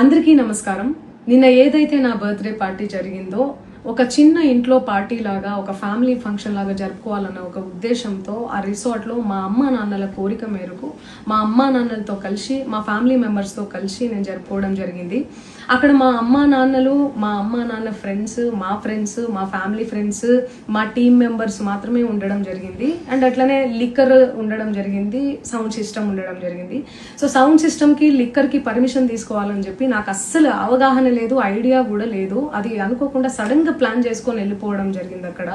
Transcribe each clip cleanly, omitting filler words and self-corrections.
అందరికీ నమస్కారం. నిన్న ఏదైతే నా బర్త్డే పార్టీ జరిగిందో ఒక చిన్న ఇంట్లో పార్టీ లాగా ఒక ఫ్యామిలీ ఫంక్షన్ లాగా జరుపుకోవాలన్న ఒక ఉద్దేశంతో ఆ రిసార్ట్ లో మా అమ్మా నాన్నల కోరిక మేరకు మా అమ్మా నాన్నలతో కలిసి మా ఫ్యామిలీ మెంబర్స్ తో కలిసి నేను జరుపుకోవడం జరిగింది. అక్కడ మా అమ్మా నాన్న ఫ్రెండ్స్, మా ఫ్యామిలీ ఫ్రెండ్స్, మా టీమ్ మెంబర్స్ మాత్రమే ఉండడం జరిగింది. అండ్ అట్లనే లిక్కర్ ఉండడం జరిగింది, సౌండ్ సిస్టమ్ ఉండడం జరిగింది. సో సౌండ్ సిస్టమ్ కి లిక్కర్ కి పర్మిషన్ తీసుకోవాలని చెప్పి నాకు అస్సలు అవగాహన లేదు, ఐడియా కూడా లేదు. అది అనుకోకుండా సడన్ గా ప్లాన్ చేసుకొని వెళ్ళిపోవడం జరిగింది అక్కడ.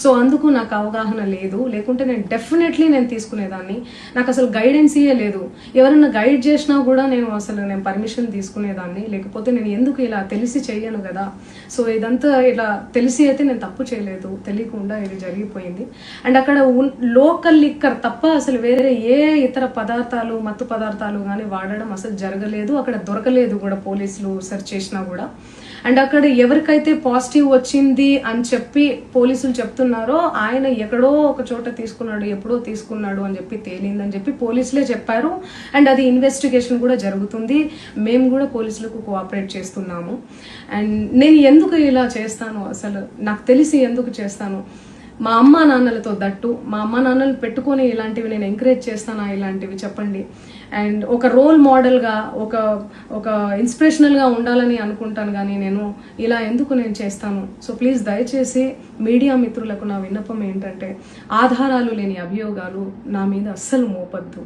సో అందుకు నాకు అవగాహన లేదు, లేకుంటే నేను డెఫినెట్లీ తీసుకునేదాన్ని. నాకు అసలు గైడెన్సీయే లేదు. ఎవరైనా గైడ్ చేసినా కూడా నేను పర్మిషన్ తీసుకునేదాన్ని, లేకపోతే నేను ఎందుకు ఇలా తెలిసి చెయ్యను కదా. సో ఇదంతా ఇలా తెలిసి అయితే నేను తప్పు చేయలేదు, తెలియకుండా ఇది జరిగిపోయింది. అండ్ అక్కడ లోకల్ లిక్కర్ తప్ప అసలు వేరే ఏ ఇతర పదార్థాలు, మత్తు పదార్థాలు కానీ వాడడం అసలు జరగలేదు. అక్కడ దొరకలేదు కూడా, పోలీసులు సెర్చ్ చేసినా కూడా. అండ్ అక్కడ ఎవరికైతే పాజిటివ్ వచ్చింది అని చెప్పి పోలీసులు చెప్తున్నారో ఆయన ఎక్కడో ఒక చోట తీసుకున్నాడు, ఎప్పుడో తీసుకున్నాడు అని చెప్పి తేలిందని చెప్పి పోలీసులే చెప్పారు. అండ్ అది ఇన్వెస్టిగేషన్ కూడా జరుగుతుంది. మేము కూడా పోలీసులకు కోఆపరేట్ చేస్తున్నాము. అండ్ నేను ఎందుకు ఇలా చేస్తాను, అసలు నాకు తెలిసి ఎందుకు చేస్తాను, మా అమ్మా నాన్నలతో దట్టు మా అమ్మా నాన్నలు పెట్టుకొని ఇలాంటివి నేను ఎంకరేజ్ చేస్తానా, ఇలాంటివి చెప్పండి. అండ్ ఒక రోల్ మోడల్గా, ఒక ఇన్స్పిరేషనల్గా ఉండాలని అనుకుంటాను, కానీ నేను ఇలా ఎందుకు నేను చేస్తాను. సో ప్లీజ్ దయచేసి మీడియా మిత్రులకు నా విన్నపం ఏంటంటే, ఆధారాలు లేని అభియోగాలు నా మీద అస్సలు మోపద్దు.